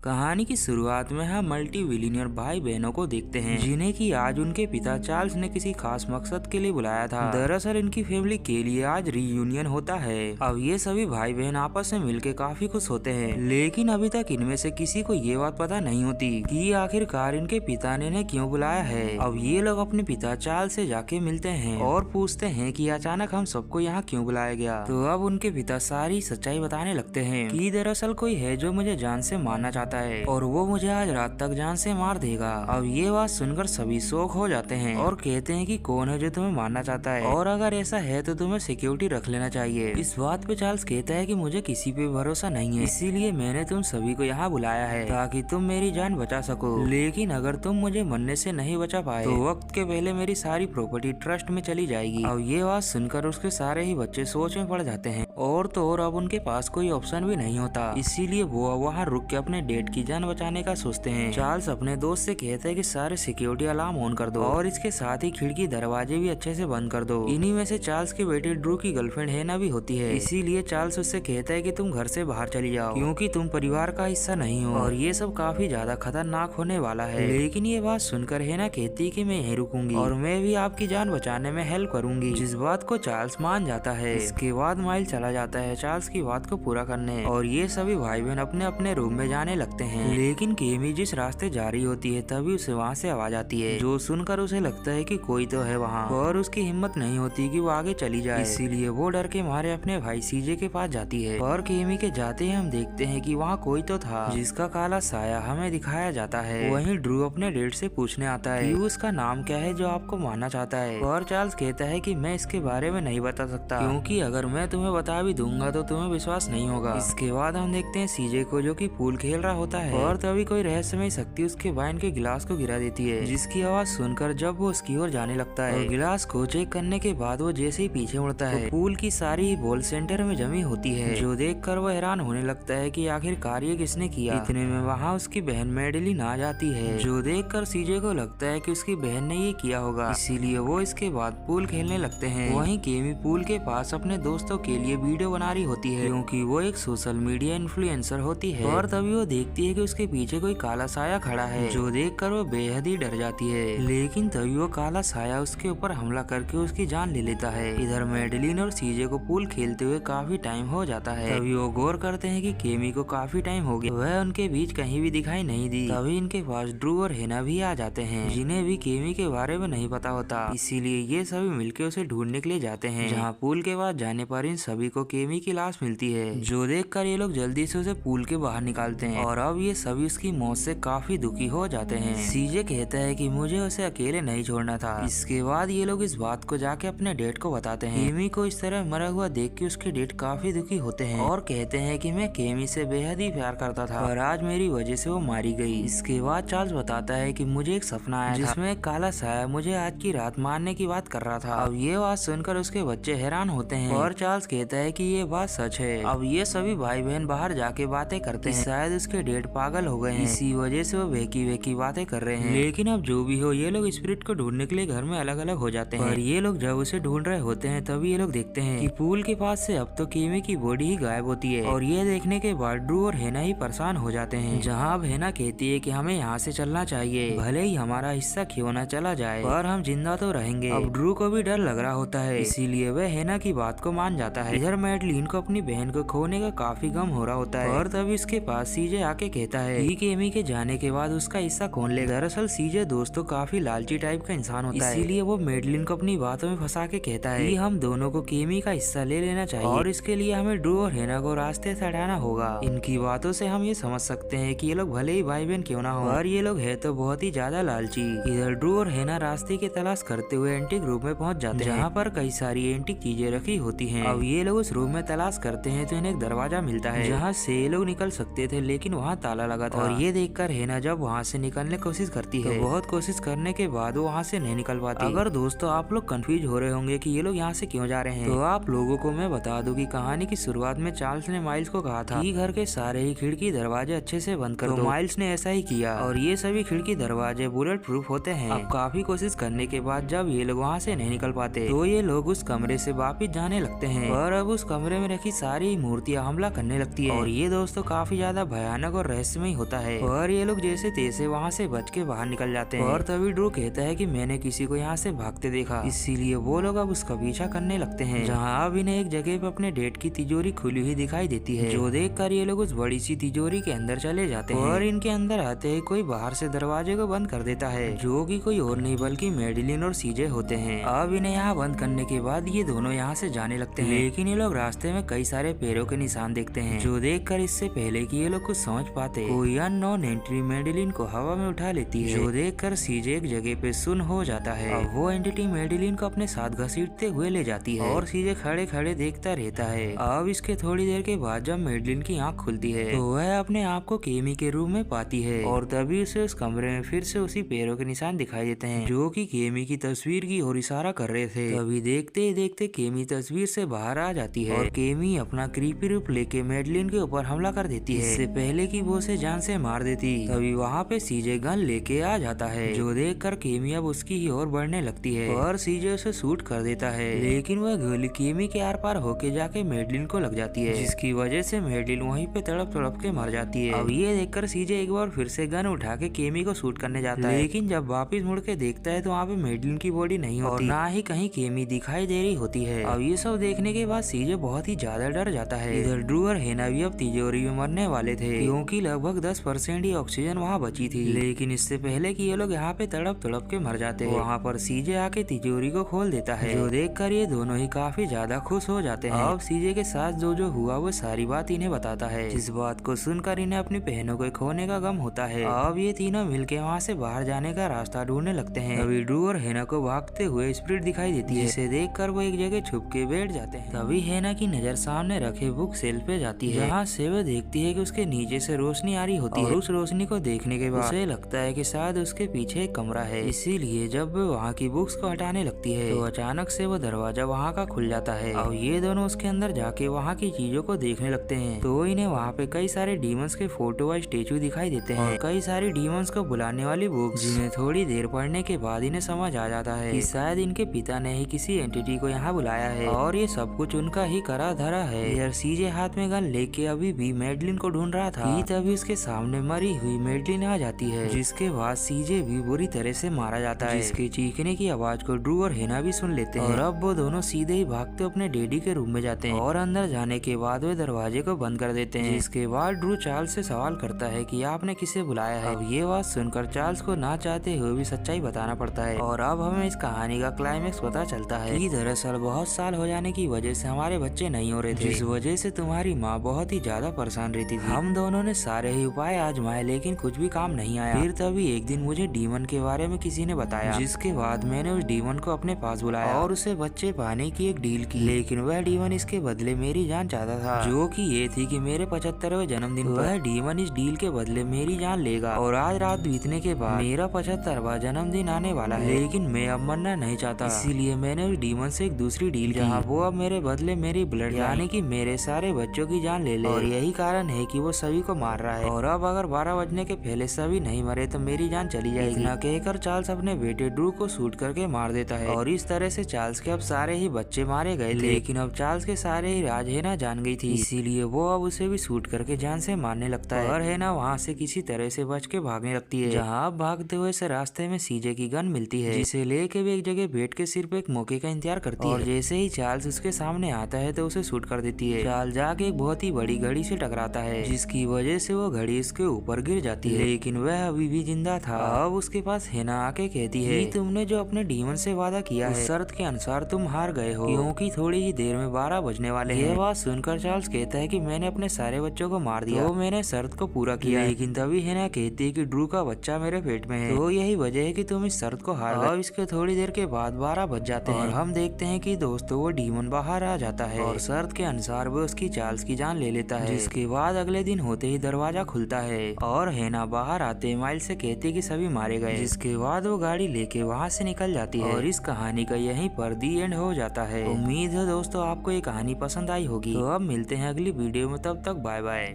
कहानी की शुरुआत में हम मल्टी बिलियनियर भाई बहनों को देखते हैं जिन्हें कि आज उनके पिता चार्ल्स ने किसी खास मकसद के लिए बुलाया था। दरअसल इनकी फैमिली के लिए आज रीयूनियन होता है। अब ये सभी भाई बहन आपस में मिलकर काफी खुश होते हैं, लेकिन अभी तक इनमें से किसी को ये बात पता नहीं होती कि आखिरकार इनके पिता ने इन्हें क्यों बुलाया है। अब ये लोग अपने पिता चार्ल्स से जाके मिलते हैं और पूछते हैं कि अचानक हम सबको यहाँ क्यों बुलाया गया। तो अब उनके पिता सारी सच्चाई बताने लगते हैं कि दरअसल कोई है जो मुझे जान से मारना चाहता है और वो मुझे आज रात तक जान से मार देगा। अब ये बात सुनकर सभी शौक हो जाते हैं और कहते हैं कि कौन है जो तुम्हें मारना चाहता है, और अगर ऐसा है तो तुम्हें सिक्योरिटी रख लेना चाहिए। इस बात पे चार्ल्स कहता है कि मुझे किसी पे भरोसा नहीं है, इसीलिए मैंने तुम सभी को यहाँ बुलाया है ताकि तुम मेरी जान बचा सको। लेकिन अगर तुम मुझे मरने से नहीं बचा पाए तो वक्त के पहले मेरी सारी प्रॉपर्टी ट्रस्ट में चली जाएगी। अब ये बात सुनकर उसके सारे ही बच्चे सोच में पड़ जाते हैं और तो और अब उनके पास कोई ऑप्शन भी नहीं होता, इसीलिए वो वहाँ रुक के अपने डेट की जान बचाने का सोचते हैं। चार्ल्स अपने दोस्त से कहते हैं कि सारे सिक्योरिटी अलार्म ऑन कर दो और इसके साथ ही खिड़की दरवाजे भी अच्छे से बंद कर दो। इन्हीं में से चार्ल्स के बेटे ड्रू की गर्लफ्रेंड हेना भी होती है, इसीलिए चार्ल्स उससे कहता है कि तुम घर से बाहर चली जाओ क्योंकि तुम परिवार का हिस्सा नहीं हो और ये सब काफी ज्यादा खतरनाक होने वाला है। लेकिन ये बात सुनकर हेना कहती है कि मैं यहीं रुकूंगी और मैं भी आपकी जान बचाने में हेल्प करूंगी, जिस बात को चार्ल्स मान जाता है। इसके बाद माइल चला जाता है चार्ल्स की बात को पूरा करने और ये सभी भाई बहन अपने अपने रूम में जाने लगते हैं। लेकिन केमी जिस रास्ते जा रही होती है तभी उसे वहाँ से आवाज आती है, जो सुनकर उसे लगता है कि कोई तो है वहाँ, और उसकी हिम्मत नहीं होती कि वो आगे चली जाए, इसीलिए वो डर के मारे अपने भाई सीजे के पास जाती है। और केमी के जाते ही हम देखते हैं कि वहाँ कोई तो था जिसका काला साया हमें दिखाया जाता है। वहीं ड्रू अपने डेट से पूछने आता है कि उसका नाम क्या है जो आपको मारना चाहता है, और चार्ल्स कहता है कि मैं इसके बारे में नहीं बता सकता क्योंकि अगर मैं तुम्हें बता भी दूंगा तो तुम्हें विश्वास नहीं होगा। इसके बाद हम देखते हैं सीजे को जो कि पूल खेल रहा होता है और तभी कोई रहस्यमय शक्ति उसके वाइन के गिलास को गिरा देती है, जिसकी आवाज सुनकर जब वो उसकी ओर जाने लगता है और गिलास को चेक करने के बाद वो जैसे ही पीछे मुड़ता है तो पूल की सारी बॉल सेंटर में जमी होती है, जो देखकर वो हैरान होने लगता है कि आखिरकार ये किसने किया। इतने में वहाँ उसकी बहन मेडेलिन आ जाती है, जो देखकर सीजे को लगता है कि उसकी बहन ने ये किया होगा, इसीलिए वो इसके बाद पूल खेलने लगते हैं। वहीं केमी पूल के पास अपने दोस्तों के लिए वीडियो बना रही होती है क्योंकि वो एक सोशल मीडिया इन्फ्लुएंसर होती है, और तभी वो देखती है कि उसके पीछे कोई काला साया खड़ा है, जो देखकर वो बेहद ही डर जाती है। लेकिन तभी वो काला साया उसके ऊपर हमला करके उसकी जान ले लेता है। इधर मेडेलिन और सीजे को पूल खेलते हुए काफी टाइम हो जाता है। तभी वो गौर करते हैं कि केमी को काफी टाइम हो गया, वह उनके बीच कहीं भी दिखाई नहीं दी। तभी इनके पास ड्रू और हेना भी आ जाते हैं, जिन्हें भी केमी के बारे में नहीं पता होता, इसीलिए ये सभी मिलकर उसे ढूंढने के लिए जाते हैं। जहाँ पूल के पास जाने पर इन सभी को केमी की लाश मिलती है, जो देखकर ये लोग जल्दी से उसे पूल के बाहर निकालते हैं और अब ये सभी उसकी मौत से काफी दुखी हो जाते हैं। सीजे कहता है कि मुझे उसे अकेले नहीं छोड़ना था। इसके बाद ये लोग इस बात को जाके अपने डेट को बताते हैं। केमी को इस तरह मरा हुआ देख के उसके डेट काफी दुखी होते हैं और कहते हैं कि मैं केमी से बेहद ही प्यार करता था और आज मेरी वजह से वो मारी गई। इसके बाद चार्ल्स बताता है कि मुझे एक सपना आया जिसमें एक काला साया मुझे आज की रात मारने की बात कर रहा था। अब ये बात सुनकर उसके बच्चे हैरान होते हैं और चार्ल्स कहता है कि ये बात सच है। अब ये सभी भाई बहन बाहर जाके बातें करते हैं, शायद उसके डेड पागल हो गए हैं, इसी वजह से वो वेकी बातें कर रहे हैं। लेकिन अब जो भी हो ये लोग स्पिरिट को ढूंढने के लिए घर में अलग अलग हो जाते हैं, और ये लोग जब उसे ढूंढ रहे होते हैं तभी ये लोग देखते हैं कि पूल के पास से अब तो केमी की बॉडी ही गायब होती है, और ये देखने के बाद ड्रू और हेना ही परेशान हो जाते हैं। जहाँ अब हेना कहती है कि हमें यहाँ से चलना चाहिए, भले ही हमारा हिस्सा क्यों न चला जाए पर हम जिंदा तो रहेंगे। अब ड्रू को भी डर लग रहा होता है, इसीलिए वह हेना की बात को मान जाता है। इधर मेडेलिन को अपनी बहन को खोने का काफी गम हो रहा होता है, और तभी उसके पास सीजे आके कहता है कि केमी के जाने के बाद उसका हिस्सा कौन लेगा। दरअसल सीजे दोस्तों काफी लालची टाइप का इंसान होता है, इसीलिए वो मेडेलिन को अपनी बातों में फंसा के कहता है कि हम दोनों को केमी का हिस्सा ले लेना चाहिए और इसके लिए हमें ड्रू और हेना को रास्ते से हटाना होगा। इनकी बातों से हम ये समझ सकते हैं कि ये लोग भले ही भाई बहन क्यों ना हो, और ये लोग है तो बहुत ही ज्यादा लालची। इधर ड्रू और हेना रास्ते की तलाश करते हुए एंटीक रूम में पहुंच जाते हैं, जहाँ पर कई सारी एंटीक चीजें रखी होती हैं। अब ये लोग उस रूम में तलाश करते हैं तो इन्हें एक दरवाजा मिलता है जहाँ से ये लोग निकल सकते थे, लेकिन वहाँ ताला लगा था। और ये देखकर हेना जब वहाँ से निकलने की कोशिश करती है तो बहुत कोशिश करने के बाद वो वहाँ से नहीं निकल पाती। अगर दोस्तों आप लोग कंफ्यूज हो रहे होंगे कि ये लोग यहाँ से क्यों जा रहे हैं, तो आप लोगों को मैं बता दूं कि कहानी की शुरुआत में चार्ल्स ने माइल्स को कहा था कि घर के सारे ही खिड़की दरवाजे अच्छे से बंद कर दो। माइल्स ने ऐसा ही किया और ये सभी खिड़की दरवाजे बुलेट प्रूफ होते हैं। अब काफी कोशिश करने के बाद जब ये लोग वहाँ से नहीं निकल पाते तो ये लोग उस कमरे से वापिस जाने लगते हैं, और अब उस कमरे में रखी सारी मूर्तियाँ हमला करने लगती है, और ये दोस्तों काफी ज्यादा भयानक भयानक और रहस्यमय होता है और ये लोग जैसे तैसे वहाँ से बच के बाहर निकल जाते हैं। और तभी ड्रू कहता है कि मैंने किसी को यहाँ से भागते देखा, इसीलिए वो लोग अब उसका पीछा करने लगते हैं। जहाँ अब इन्हें एक जगह पे अपने डेट की तिजोरी खुली हुई दिखाई देती है, जो देखकर ये लोग उस बड़ी सी तिजोरी के अंदर चले जाते हैं और इनके अंदर आते ही कोई बाहर से दरवाजे को बंद कर देता है, जो कि कोई और नहीं बल्कि मैडिलिन और सीजे होते हैं। अब इन्हें यहाँ बंद करने के बाद ये दोनों यहाँ से जाने लगते हैं, लेकिन ये लोग रास्ते में कई सारे पैरों के निशान देखते हैं, जो देखकर इससे पहले कि ये लोग कुछ समझ पाते कोई अननोन एंट्री मैडिलिन को हवा में उठा लेती है, जो देखकर सीजे एक जगह पे सुन हो जाता है। अब वो एंटिटी मैडिलिन को अपने साथ घसीटते हुए ले जाती है और सीजे खड़े खड़े देखता रहता है। अब इसके थोड़ी देर के बाद जब मैडिलिन की आंख खुलती है तो वह अपने आप को केमी के रूम में पाती है और तभी उसे उस कमरे में फिर से उसी पैरों के निशान दिखाई देते हैं, जो कि केमी की तस्वीर की ओर इशारा कर रहे थे। तभी देखते ही देखते केमी तस्वीर से बाहर आ जाती है और केमी अपना क्रीपी रूप लेके मैडिलिन के ऊपर हमला कर देती है, इससे पहले कि वो उसे जान से मार देती। तभी वहाँ पे सीजे गन लेके आ जाता है, जो देखकर केमी अब उसकी ही ओर बढ़ने लगती है और सीजे उसे शूट कर देता है, लेकिन वह गोली केमी के आर पार होके जाके मैडिलिन को लग जाती है, जिसकी वजह से मैडिलिन वहीं पे तड़प तड़प के मर जाती है। अब ये देखकर सीजे एक बार फिर से गन उठा के केमी को शूट करने जाता है, लेकिन जब वापस मुड़ के देखता है तो वहाँ पे मैडिलिन की बॉडी नहीं होती और ना ही कहीं केमी दिखाई दे रही होती है। अब ये सब देखने के बाद सीजे बहुत ही ज्यादा डर जाता है। इधर ड्रू और हेना भी अब तिजोरी में मरने वाले थे, क्योंकि लगभग 10% ही ऑक्सीजन वहाँ बची थी, लेकिन इससे पहले कि ये लोग यहाँ पे तड़प तड़प के मर जाते हैं, वहाँ पर सीजे आके तिजोरी को खोल देता है, जो देखकर ये दोनों ही काफी ज्यादा खुश हो जाते हैं। अब सीजे के साथ जो हुआ वो सारी बात इन्हें बताता है, जिस बात को सुनकर इन्हें अपनी बहनों को खोने का गम होता है। अब ये तीनों मिलके वहाँ से बाहर जाने का रास्ता ढूंढने लगते हैं। तभी ड्रू और हेना को भागते हुए स्पिरिट दिखाई देती है, जिसे देखकर वो एक जगह छुप के बैठ जाते हैं। तभी हेना की नजर सामने रखे बुक सेल्फ पे जाती है, जहाँ से वो देखती है कि उसके नीचे से रोशनी आ रही होती है और उस रोशनी को देखने के बाद उसे लगता है कि शायद उसके पीछे एक कमरा है। इसीलिए जब वो वहाँ की बुक्स को हटाने लगती है तो अचानक से वो दरवाजा वहाँ का खुल जाता है और ये दोनों उसके अंदर जाके वहाँ की चीजों को देखने लगते हैं। तो इन्हें वहाँ पे कई सारे डीमंस के फोटो व स्टेचू दिखाई देते हैं और कई सारी डीमंस को बुलाने वाली बुक्स, जिन्हें थोड़ी देर पढ़ने के बाद इन्हें समझ आ जाता है कि शायद इनके पिता ने ही किसी एंटिटी को यहाँ बुलाया है और ये सब कुछ उनका ही करा धरा है। इधर सीजे हाथ में गन लेके अभी भी मैडलिन को ढूंढ रहा था कि तभी उसके सामने मरी हुई मैडलिन आ जाती है, जिसके बाद सीजे भी बुरी तरह से मारा जाता है, जिसके चीखने की आवाज को ड्रू और हेना भी सुन लेते हैं। और अब वो दोनों सीधे ही भागते अपने डैडी के रूम में जाते हैं और अंदर जाने के बाद वे दरवाजे को बंद कर देते हैं, जिसके बाद ड्रू चार्ल्स से सवाल करता है कि आपने किसे बुलाया है। अब ये बात सुनकर चार्ल्स को ना चाहते हुए भी सच्चाई बताना पड़ता है और अब हमें इस कहानी का क्लाइमेक्स पता चलता है कि दरअसल बहुत साल हो जाने की वजह से हमारे बच्चे नहीं हो रहे थे, जिस वजह से तुम्हारी माँ बहुत ही ज्यादा परेशान रहती थी। हम दोनों ने सारे ही उपाय आजमाए लेकिन कुछ भी काम नहीं आया। फिर तभी एक दिन मुझे डीमन के बारे में किसी ने बताया, जिसके बाद मैंने उस डीमन को अपने पास बुलाया और उसे बच्चे पाने की एक डील की, लेकिन वह डीमन इसके बदले मेरी जान चाहता था, जो कि ये थी कि मेरे 75वें जन्मदिन पर वह डीमन इस डील के बदले मेरी जान लेगा। और आज रात बीतने के बाद मेरा 75वां जन्मदिन आने वाला है, लेकिन मैं अब मरना नहीं चाहता, इसीलिए मैंने उस डीमन से एक दूसरी डील की, जहाँ वो अब मेरे बदले मेरी ब्लड यानी कि मेरे सारे बच्चों की जान ले ले। और यही कारण है कि वो सभी को मार रहा है और अब अगर 12 बजने के पहले सभी नहीं मरे तो मेरी जान चली जाएगी। इतना कहकर चार्ल्स अपने बेटे ड्रू को शूट करके मार देता है और इस तरह से चार्ल्स के अब सारे ही बच्चे मारे गए थे, लेकिन अब चार्ल्स के सारे ही राज हेना जान गई थी, इसीलिए वो अब उसे भी शूट करके जान से मारने लगता है और हेना वहाँ से किसी तरह से बच के भागने लगती है। जहाँ अब भागते हुए से रास्ते में सीजे की गन मिलती है, जिसे लेके भी एक जगह बैठ के सिर्फ एक मौके का इंतजार करती है और जैसे ही चार्ल्स उसके सामने आता है तो उसे शूट कर देती है। चार्ल्स जाके एक बहुत ही बड़ी घड़ी से टकराता है, जिसकी वजह से वो घड़ी उसके ऊपर गिर जाती है, लेकिन वह अभी भी जिंदा था। अब उसके पास हेना आके कहती है कि तुमने जो अपने डीमन से वादा किया है, शर्त के अनुसार तुम हार गए हो, क्योंकि थोड़ी ही देर में 12 बजने वाले हैं। यह बात सुनकर चार्ल्स कहता है कि मैंने अपने सारे बच्चों को मार दिया, तो मैंने शर्त को पूरा किया। लेकिन तभी हेना कहती है कि ड्रू का बच्चा मेरे पेट में है, तो यही वजह है कि तुम इस शर्त को हार गए। अब इसके थोड़ी देर के बाद 12 बज जाते हैं और हम देखते हैं कि दोस्तों वो डीमन बाहर आ जाता है और शर्त के अनुसार वो उसकी चार्ल्स की जान ले लेता है, जिसके बाद अगले दिन होते ही दरवाजा खुलता है और हेना बाहर आते माइल से कहती है कि सभी मारे गए, जिसके बाद वो गाड़ी लेके वहाँ से निकल जाती है और इस कहानी का यहीं पर दी एंड हो जाता है। उम्मीद है दोस्तों आपको ये कहानी पसंद आई होगी, तो अब मिलते हैं अगली वीडियो में, तब तक बाय बाय।